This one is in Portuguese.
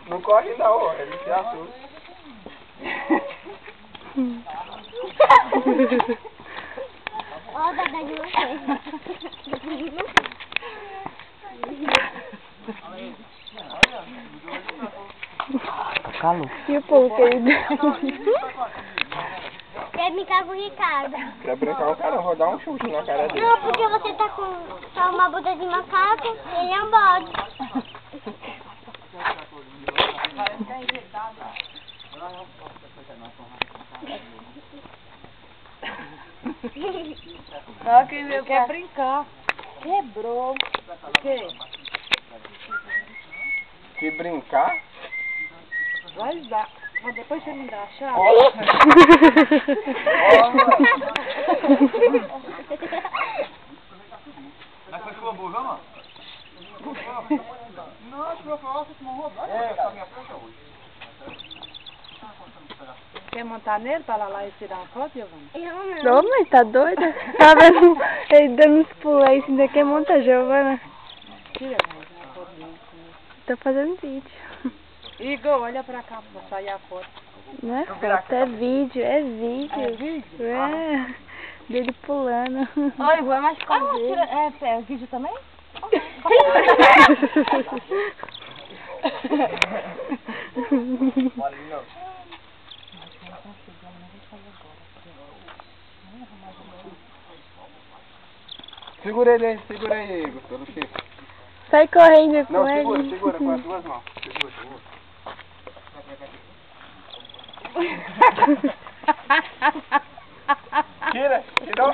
Não corre não, ele se assusta. Ó, Dada de vocês. Calou. E o povo querido? Quer brincar com o Ricardo? Quer brincar o cara, vou dar um chute na cara dele. Não, porque você tá com só uma bunda de macaco e ele é um bode. Só quem veio quer brincar. Quebrou. O quê? Que brincar? Vai dar. Mas depois você me dá a chave. Mas foi sua boa, mano? Não, acho que eu vou falar, você tomou roubado. É, minha frente hoje. Quer montar nele para lá e tirar uma foto, Giovana? Eu não. Ô, mãe, tá doida? Tá vendo ele dando uns pulos aí, assim, daqui monta, Giovana. Tira, mãe, uma foto dele. Tô fazendo vídeo. Igor, olha pra cá pra sair a foto. Não é foto, é vídeo, é vídeo. É vídeo? É, dele pulando. Oi, vou mais fazer. É vídeo também? Segura ele aí, Igor, pelo chifre. Sai correndo com Não, ele. segura com as duas mãos. Segura. Tirou?